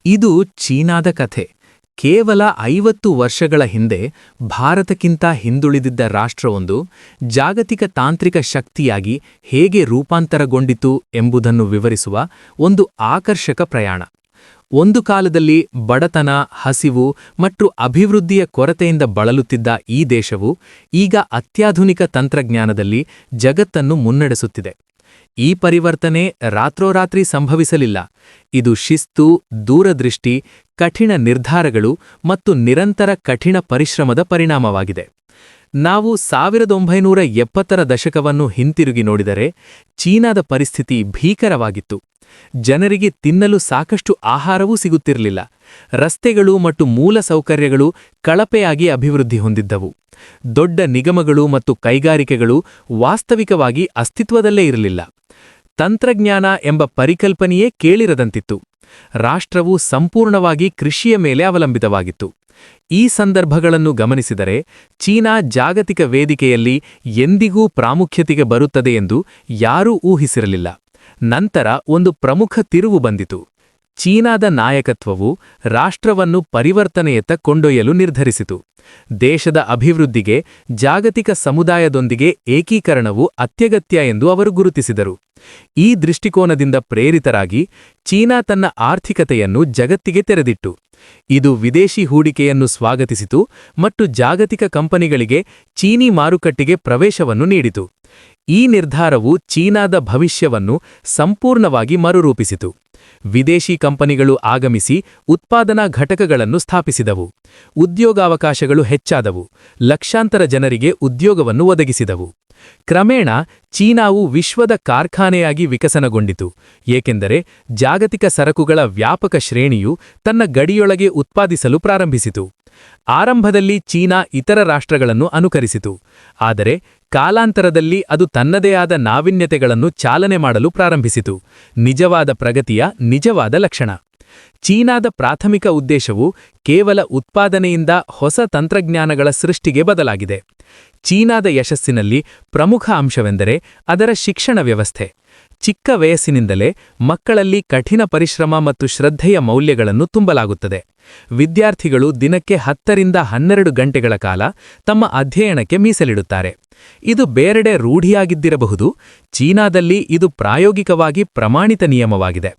ಇದು ಚೀನಾದ ಕಥೆ. ಕೇವಲ 50 ವರ್ಷಗಳ ಹಿಂದೆ ಭಾರತಕ್ಕಿಂತ ಹಿಂದುಳಿದಿದ್ದ ರಾಷ್ಟ್ರವೊಂದು ಜಾಗತಿಕ ತಾಂತ್ರಿಕ ಶಕ್ತಿಯಾಗಿ ಹೇಗೆ ರೂಪಾಂತರಗೊಂಡಿತು ಎಂಬುದನ್ನು ವಿವರಿಸುವ ಒಂದು ಆಕರ್ಷಕ ಪ್ರಯಾಣ. ಒಂದು ಕಾಲದಲ್ಲಿ ಬಡತನ, ಹಸಿವು ಮತ್ತು ಅಭಿವೃದ್ಧಿಯ ಕೊರತೆಯಿಂದ ಬಳಲುತ್ತಿದ್ದ ಈ ದೇಶವು ಈಗ ಅತ್ಯಾಧುನಿಕ ತಂತ್ರಜ್ಞಾನದಲ್ಲಿ ಜಗತ್ತನ್ನು ಮುನ್ನಡೆಸುತ್ತಿದೆ. ಈ ಪರಿವರ್ತನೆ ರಾತ್ರೋರಾತ್ರಿ ಸಂಭವಿಸಲಿಲ್ಲ. ಇದು ಶಿಸ್ತು, ದೂರದೃಷ್ಟಿ, ಕಠಿಣ ನಿರ್ಧಾರಗಳು ಮತ್ತು ನಿರಂತರ ಕಠಿಣ ಪರಿಶ್ರಮದ ಪರಿಣಾಮವಾಗಿದೆ. ನಾವು 1970ರ ದಶಕವನ್ನು ಹಿಂತಿರುಗಿ ನೋಡಿದರೆ ಚೀನಾದ ಪರಿಸ್ಥಿತಿ ಭೀಕರವಾಗಿತ್ತು. ಜನರಿಗೆ ತಿನ್ನಲು ಸಾಕಷ್ಟು ಆಹಾರವೂ ಸಿಗುತ್ತಿರಲಿಲ್ಲ. ರಸ್ತೆಗಳು ಮತ್ತು ಮೂಲಸೌಕರ್ಯಗಳು ಕಳಪೆಯಾಗಿ ಅಭಿವೃದ್ಧಿ ಹೊಂದಿದ್ದವು. ದೊಡ್ಡ ನಿಗಮಗಳು ಮತ್ತು ಕೈಗಾರಿಕೆಗಳು ವಾಸ್ತವಿಕವಾಗಿ ಅಸ್ತಿತ್ವದಲ್ಲೇ ಇರಲಿಲ್ಲ. ತಂತ್ರಜ್ಞಾನ ಎಂಬ ಪರಿಕಲ್ಪನೆಯೇ ಕೇಳಿರದಂತಿತ್ತು. ರಾಷ್ಟ್ರವು ಸಂಪೂರ್ಣವಾಗಿ ಕೃಷಿಯ ಮೇಲೆ ಅವಲಂಬಿತವಾಗಿತ್ತು. ಈ ಸಂದರ್ಭಗಳನ್ನು ಗಮನಿಸಿದರೆ ಚೀನಾ ಜಾಗತಿಕ ವೇದಿಕೆಯಲ್ಲಿ ಎಂದಿಗೂ ಪ್ರಾಮುಖ್ಯತೆಗೆ ಬರುತ್ತದೆ ಎಂದು ಯಾರೂ ಊಹಿಸಿರಲಿಲ್ಲ. ನಂತರ ಒಂದು ಪ್ರಮುಖ ತಿರುವು ಬಂದಿತು. ಚೀನಾದ ನಾಯಕತ್ವವು ರಾಷ್ಟ್ರವನ್ನು ಪರಿವರ್ತನೆಯತ್ತ ಕೊಂಡೊಯ್ಯಲು ನಿರ್ಧರಿಸಿತು. ದೇಶದ ಅಭಿವೃದ್ಧಿಗೆ ಜಾಗತಿಕ ಸಮುದಾಯದೊಂದಿಗೆ ಏಕೀಕರಣವು ಅತ್ಯಗತ್ಯ ಎಂದು ಅವರು ಗುರುತಿಸಿದರು. ಈ ದೃಷ್ಟಿಕೋನದಿಂದ ಪ್ರೇರಿತರಾಗಿ ಚೀನಾ ತನ್ನ ಆರ್ಥಿಕತೆಯನ್ನು ಜಗತ್ತಿಗೆ ತೆರೆದಿಟ್ಟು. ಇದು ವಿದೇಶಿ ಹೂಡಿಕೆಯನ್ನು ಸ್ವಾಗತಿಸಿತು ಮತ್ತು ಜಾಗತಿಕ ಕಂಪನಿಗಳಿಗೆ ಚೀನಿ ಮಾರುಕಟ್ಟೆಗೆ ಪ್ರವೇಶವನ್ನು ನೀಡಿತು. ಈ ನಿರ್ಧಾರವು ಚೀನಾದ ಭವಿಷ್ಯವನ್ನು ಸಂಪೂರ್ಣವಾಗಿ ಮರುರೂಪಿಸಿತು. ವಿದೇಶಿ ಕಂಪನಿಗಳು ಆಗಮಿಸಿ ಉತ್ಪಾದನಾ ಘಟಕಗಳನ್ನು ಸ್ಥಾಪಿಸಿದವು. ಉದ್ಯೋಗಾವಕಾಶಗಳು ಹೆಚ್ಚಾದವು. ಲಕ್ಷಾಂತರ ಜನರಿಗೆ ಉದ್ಯೋಗವನ್ನು ಒದಗಿಸಿದವು. ಕ್ರಮೇಣ ಚೀನಾವು ವಿಶ್ವದ ಕಾರ್ಖಾನೆಯಾಗಿ ವಿಕಸನಗೊಂಡಿತು, ಏಕೆಂದರೆ ಜಾಗತಿಕ ಸರಕುಗಳ ವ್ಯಾಪಕ ಶ್ರೇಣಿಯು ತನ್ನ ಗಡಿಯೊಳಗೆ ಉತ್ಪಾದಿಸಲು ಪ್ರಾರಂಭಿಸಿತು. ಆರಂಭದಲ್ಲಿ ಚೀನಾ ಇತರ ರಾಷ್ಟ್ರಗಳನ್ನು ಅನುಕರಿಸಿತು, ಆದರೆ ಕಾಲಾಂತರದಲ್ಲಿ ಅದು ತನ್ನದೇ ಆದ ನಾವೀನ್ಯತೆಗಳನ್ನು ಚಾಲನೆ ಮಾಡಲು ಪ್ರಾರಂಭಿಸಿತು. ನಿಜವಾದ ಪ್ರಗತಿಯ ನಿಜವಾದ ಲಕ್ಷಣ. ಚೀನಾದ ಪ್ರಾಥಮಿಕ ಉದ್ದೇಶವು ಕೇವಲ ಉತ್ಪಾದನೆಯಿಂದ ಹೊಸ ತಂತ್ರಜ್ಞಾನಗಳ ಸೃಷ್ಟಿಗೆ ಬದಲಾಗಿದೆ. ಚೀನಾದ ಯಶಸ್ಸಿನಲ್ಲಿ ಪ್ರಮುಖ ಅಂಶವೆಂದರೆ ಅದರ ಶಿಕ್ಷಣ ವ್ಯವಸ್ಥೆ. ಚಿಕ್ಕ ವಯಸ್ಸಿನಿಂದಲೇ ಮಕ್ಕಳಲ್ಲಿ ಕಠಿಣ ಪರಿಶ್ರಮ ಮತ್ತು ಶ್ರದ್ಧೆಯ ಮೌಲ್ಯಗಳನ್ನು ತುಂಬಲಾಗುತ್ತದೆ. ವಿದ್ಯಾರ್ಥಿಗಳು ದಿನಕ್ಕೆ 10ರಿಂದ 12 ಗಂಟೆಗಳ ಕಾಲ ತಮ್ಮ ಅಧ್ಯಯನಕ್ಕೆ ಮೀಸಲಿಡುತ್ತಾರೆ. ಇದು ಬೇರೆಡೆ ರೂಢಿಯಾಗಿದ್ದಿರಬಹುದು. ಚೀನಾದಲ್ಲಿ ಇದು ಪ್ರಾಯೋಗಿಕವಾಗಿ ಪ್ರಮಾಣಿತ ನಿಯಮವಾಗಿದೆ.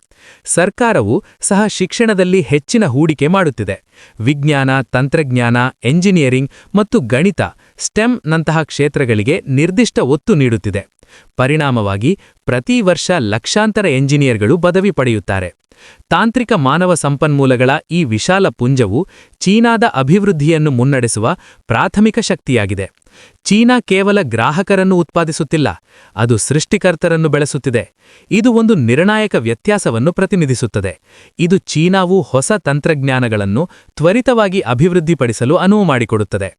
ಸರ್ಕಾರವು ಸಹ ಶಿಕ್ಷಣದಲ್ಲಿ ಹೆಚ್ಚಿನ ಹೂಡಿಕೆ ಮಾಡುತ್ತಿದೆ. ವಿಜ್ಞಾನ, ತಂತ್ರಜ್ಞಾನ, ಎಂಜಿನಿಯರಿಂಗ್ ಮತ್ತು ಗಣಿತ ಸ್ಟೆಮ್ ನಂತಹ ಕ್ಷೇತ್ರಗಳಿಗೆ ನಿರ್ದಿಷ್ಟ ಒತ್ತು ನೀಡುತ್ತಿದೆ. ಪರಿಣಾಮವಾಗಿ ಪ್ರತಿ ವರ್ಷ ಲಕ್ಷಾಂತರ ಎಂಜಿನಿಯರ್ಗಳು ಪದವಿ ಪಡೆಯುತ್ತಾರೆ. ತಾಂತ್ರಿಕ ಮಾನವ ಸಂಪನ್ಮೂಲಗಳ ಈ ವಿಶಾಲ ಪುಂಜವು ಚೀನಾದ ಅಭಿವೃದ್ಧಿಯನ್ನು ಮುನ್ನಡೆಸುವ ಪ್ರಾಥಮಿಕ ಶಕ್ತಿಯಾಗಿದೆ. ಚೀನಾ ಕೇವಲ ಗ್ರಾಹಕರನ್ನು ಉತ್ಪಾದಿಸುತ್ತಿಲ್ಲ, ಅದು ಸೃಷ್ಟಿಕರ್ತರನ್ನು ಬೆಳೆಸುತ್ತಿದೆ. ಇದು ಒಂದು ನಿರ್ಣಾಯಕ ವ್ಯತ್ಯಾಸವನ್ನು ಪ್ರತಿನಿಧಿಸುತ್ತದೆ. ಇದು ಚೀನಾವು ಹೊಸ ತಂತ್ರಜ್ಞಾನಗಳನ್ನು ತ್ವರಿತವಾಗಿ ಅಭಿವೃದ್ಧಿಪಡಿಸಲು ಅನುವು ಮಾಡಿಕೊಡುತ್ತದೆ.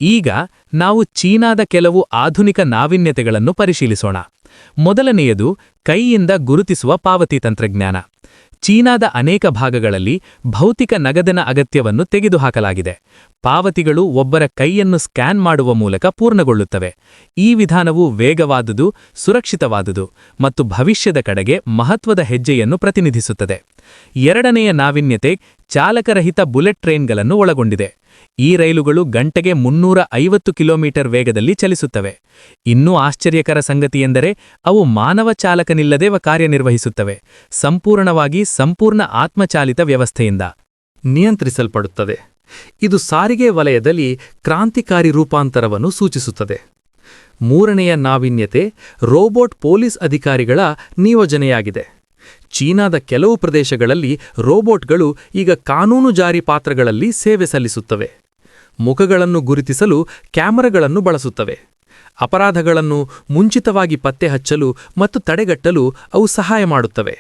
ಈಗ ನಾವು ಚೀನಾದ ಕೆಲವು ಆಧುನಿಕ ನಾವೀನ್ಯತೆಗಳನ್ನು ಪರಿಶೀಲಿಸೋಣ. ಮೊದಲನೆಯದು ಕೈಯಿಂದ ಗುರುತಿಸುವ ಪಾವತಿ ತಂತ್ರಜ್ಞಾನ. ಚೀನಾದ ಅನೇಕ ಭಾಗಗಳಲ್ಲಿ ಭೌತಿಕ ನಗದಿನ ಅಗತ್ಯವನ್ನು ತೆಗೆದುಹಾಕಲಾಗಿದೆ. ಪಾವತಿಗಳು ಒಬ್ಬರ ಕೈಯನ್ನು ಸ್ಕ್ಯಾನ್ ಮಾಡುವ ಮೂಲಕ ಪೂರ್ಣಗೊಳ್ಳುತ್ತವೆ. ಈ ವಿಧಾನವು ವೇಗವಾದುದು, ಸುರಕ್ಷಿತವಾದುದು ಮತ್ತು ಭವಿಷ್ಯದ ಕಡೆಗೆ ಮಹತ್ವದ ಹೆಜ್ಜೆಯನ್ನು ಪ್ರತಿನಿಧಿಸುತ್ತದೆ. ಎರಡನೆಯ ನಾವೀನ್ಯತೆ ಚಾಲಕರಹಿತ ಬುಲೆಟ್ ಟ್ರೈನ್ಗಳನ್ನು ಒಳಗೊಂಡಿದೆ. ಈ ರೈಲುಗಳು ಗಂಟೆಗೆ 350 ಕಿಲೋಮೀಟರ್ ವೇಗದಲ್ಲಿ ಚಲಿಸುತ್ತವೆ. ಇನ್ನೂ ಆಶ್ಚರ್ಯಕರ ಸಂಗತಿಯೆಂದರೆ ಅವು ಮಾನವ ಚಾಲಕನಿಲ್ಲದೆ ಕಾರ್ಯನಿರ್ವಹಿಸುತ್ತವೆ, ಸಂಪೂರ್ಣ ಆತ್ಮಚಾಲಿತ ವ್ಯವಸ್ಥೆಯಿಂದ ನಿಯಂತ್ರಿಸಲ್ಪಡುತ್ತದೆ. ಇದು ಸಾರಿಗೆ ವಲಯದಲ್ಲಿ ಕ್ರಾಂತಿಕಾರಿ ರೂಪಾಂತರವನ್ನು ಸೂಚಿಸುತ್ತದೆ. ಮೂರನೆಯ ನಾವೀನ್ಯತೆ ರೋಬೋಟ್ ಪೊಲೀಸ್ ಅಧಿಕಾರಿಗಳ ನಿಯೋಜನೆಯಾಗಿದೆ. ಚೀನಾದ ಕೆಲವು ಪ್ರದೇಶಗಳಲ್ಲಿ ರೋಬೋಟ್ಗಳು ಈಗ ಕಾನೂನು ಜಾರಿ ಪಾತ್ರಗಳಲ್ಲಿ ಸೇವೆ ಸಲ್ಲಿಸುತ್ತವೆ. ಮುಖಗಳನ್ನು ಗುರುತಿಸಲು ಕ್ಯಾಮರಾಗಳನ್ನು ಬಳಸುತ್ತವೆ. ಅಪರಾಧಗಳನ್ನು ಮುಂಚಿತವಾಗಿ ಪತ್ತೆ ಹಚ್ಚಲು ಮತ್ತು ತಡೆಗಟ್ಟಲು ಅವು ಸಹಾಯ ಮಾಡುತ್ತವೆ.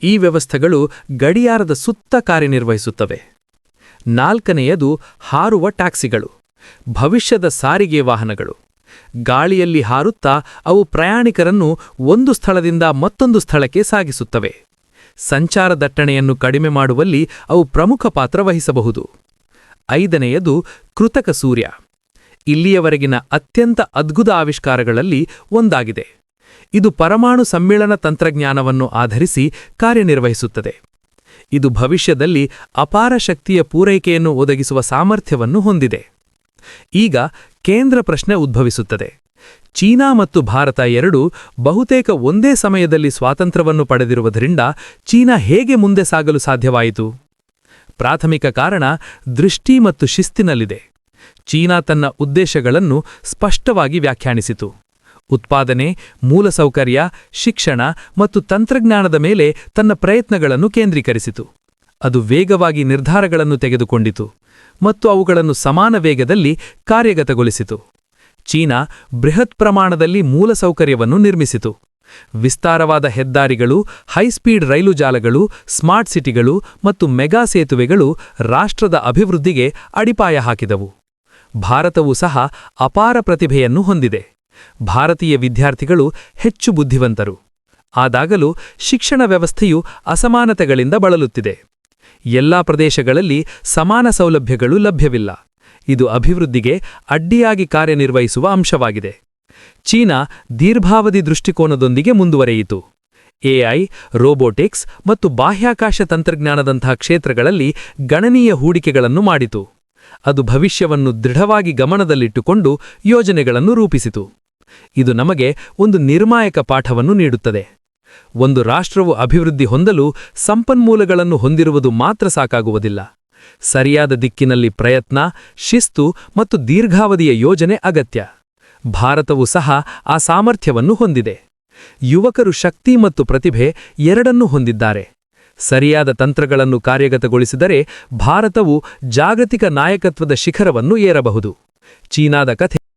ಈ ವ್ಯವಸ್ಥೆಗಳು ಗಡಿಯಾರದ ಸುತ್ತ ಕಾರ್ಯನಿರ್ವಹಿಸುತ್ತವೆ. ನಾಲ್ಕನೆಯದು ಹಾರುವ ಟ್ಯಾಕ್ಸಿಗಳು, ಭವಿಷ್ಯದ ಸಾರಿಗೆ ವಾಹನಗಳು. ಗಾಳಿಯಲ್ಲಿ ಹಾರುತ್ತಾ ಅವು ಪ್ರಯಾಣಿಕರನ್ನು ಒಂದು ಸ್ಥಳದಿಂದ ಮತ್ತೊಂದು ಸ್ಥಳಕ್ಕೆ ಸಾಗಿಸುತ್ತವೆ. ಸಂಚಾರ ದಟ್ಟಣೆಯನ್ನು ಕಡಿಮೆ ಮಾಡುವಲ್ಲಿ ಅವು ಪ್ರಮುಖ ಪಾತ್ರ ವಹಿಸಬಹುದು. ಐದನೆಯದು ಕೃತಕ ಸೂರ್ಯ. ಇಲ್ಲಿಯವರೆಗಿನ ಅತ್ಯಂತ ಅದ್ಭುತ ಆವಿಷ್ಕಾರಗಳಲ್ಲಿ ಒಂದಾಗಿದೆ. ಇದು ಪರಮಾಣು ಸಮ್ಮಿಳನ ತಂತ್ರಜ್ಞಾನವನ್ನು ಆಧರಿಸಿ ಕಾರ್ಯನಿರ್ವಹಿಸುತ್ತದೆ. ಇದು ಭವಿಷ್ಯದಲ್ಲಿ ಅಪಾರ ಶಕ್ತಿಯ ಪೂರೈಕೆಯನ್ನು ಒದಗಿಸುವ ಸಾಮರ್ಥ್ಯವನ್ನು ಹೊಂದಿದೆ. ಈಗ ಕೇಂದ್ರ ಪ್ರಶ್ನೆ ಉದ್ಭವಿಸುತ್ತದೆ. ಚೀನಾ ಮತ್ತು ಭಾರತ ಎರಡೂ ಬಹುತೇಕ ಒಂದೇ ಸಮಯದಲ್ಲಿ ಸ್ವಾತಂತ್ರ್ಯವನ್ನು ಪಡೆದಿರುವುದರಿಂದ ಚೀನಾ ಹೇಗೆ ಮುಂದೆ ಸಾಗಲು ಸಾಧ್ಯವಾಯಿತು? ಪ್ರಾಥಮಿಕ ಕಾರಣ ದೃಷ್ಟಿ ಮತ್ತು ಶಿಸ್ತಿನಲ್ಲಿದೆ. ಚೀನಾ ತನ್ನ ಉದ್ದೇಶಗಳನ್ನು ಸ್ಪಷ್ಟವಾಗಿ ವ್ಯಾಖ್ಯಾನಿಸಿತು. ಉತ್ಪಾದನೆ, ಮೂಲಸೌಕರ್ಯ, ಶಿಕ್ಷಣ ಮತ್ತು ತಂತ್ರಜ್ಞಾನದ ಮೇಲೆ ತನ್ನ ಪ್ರಯತ್ನಗಳನ್ನು ಕೇಂದ್ರೀಕರಿಸಿತು. ಅದು ವೇಗವಾಗಿ ನಿರ್ಧಾರಗಳನ್ನು ತೆಗೆದುಕೊಂಡಿತು ಮತ್ತು ಅವುಗಳನ್ನು ಸಮಾನ ವೇಗದಲ್ಲಿ ಕಾರ್ಯಗತಗೊಳಿಸಿತು. ಚೀನಾ ಬೃಹತ್ ಪ್ರಮಾಣದಲ್ಲಿ ಮೂಲಸೌಕರ್ಯವನ್ನು ನಿರ್ಮಿಸಿತು. ವಿಸ್ತಾರವಾದ ಹೆದ್ದಾರಿಗಳು, ಹೈಸ್ಪೀಡ್ ರೈಲು ಜಾಲಗಳು, ಸ್ಮಾರ್ಟ್ ಸಿಟಿಗಳು ಮತ್ತು ಮೆಗಾ ಸೇತುವೆಗಳು ರಾಷ್ಟ್ರದ ಅಭಿವೃದ್ಧಿಗೆ ಅಡಿಪಾಯ ಹಾಕಿದವು. ಭಾರತವೂ ಸಹ ಅಪಾರ ಪ್ರತಿಭೆಯನ್ನು ಹೊಂದಿದೆ. ಭಾರತೀಯ ವಿದ್ಯಾರ್ಥಿಗಳು ಹೆಚ್ಚು ಬುದ್ಧಿವಂತರು. ಆದಾಗಲೂ ಶಿಕ್ಷಣ ವ್ಯವಸ್ಥೆಯು ಅಸಮಾನತೆಗಳಿಂದ ಬಳಲುತ್ತಿದೆ. ಎಲ್ಲಾ ಪ್ರದೇಶಗಳಲ್ಲಿ ಸಮಾನ ಸೌಲಭ್ಯಗಳು ಲಭ್ಯವಿಲ್ಲ. ಇದು ಅಭಿವೃದ್ಧಿಗೆ ಅಡ್ಡಿಯಾಗಿ ಕಾರ್ಯನಿರ್ವಹಿಸುವ ಅಂಶವಾಗಿದೆ. ಚೀನಾ ದೀರ್ಘಾವಧಿ ದೃಷ್ಟಿಕೋನದೊಂದಿಗೆ ಮುಂದುವರೆಯಿತು. ಎಐ, ರೋಬೋಟಿಕ್ಸ್ ಮತ್ತು ಬಾಹ್ಯಾಕಾಶ ತಂತ್ರಜ್ಞಾನದಂತಹ ಕ್ಷೇತ್ರಗಳಲ್ಲಿ ಗಣನೀಯ ಹೂಡಿಕೆಗಳನ್ನು ಮಾಡಿತು. ಅದು ಭವಿಷ್ಯವನ್ನು ದೃಢವಾಗಿ ಗಮನದಲ್ಲಿಟ್ಟುಕೊಂಡು ಯೋಜನೆಗಳನ್ನು ರೂಪಿಸಿತು. ಇದು ನಮಗೆ ಒಂದು ನಿರ್ಣಾಯಕ ಪಾಠವನ್ನು ನೀಡುತ್ತದೆ. ಒಂದು ರಾಷ್ಟ್ರವು ಅಭಿವೃದ್ಧಿ ಹೊಂದಲು ಸಂಪನ್ಮೂಲಗಳನ್ನು ಹೊಂದಿರುವುದು ಮಾತ್ರ ಸಾಕಾಗುವುದಿಲ್ಲ. ಸರಿಯಾದ ದಿಕ್ಕಿನಲ್ಲಿ ಪ್ರಯತ್ನ, ಶಿಸ್ತು ಮತ್ತು ದೀರ್ಘಾವಧಿಯ ಯೋಜನೆ ಅಗತ್ಯ. ಭಾರತವು ಸಹ ಆ ಸಾಮರ್ಥ್ಯವನ್ನು ಹೊಂದಿದೆ. ಯುವಕರು ಶಕ್ತಿ ಮತ್ತು ಪ್ರತಿಭೆ ಎರಡನ್ನೂ ಹೊಂದಿದ್ದಾರೆ. ಸರಿಯಾದ ತಂತ್ರಗಳನ್ನು ಕಾರ್ಯಗತಗೊಳಿಸಿದರೆ ಭಾರತವು ಜಾಗತಿಕ ನಾಯಕತ್ವದ ಶಿಖರವನ್ನು ಏರಬಹುದು. ಚೀನಾದ ಕಥೆ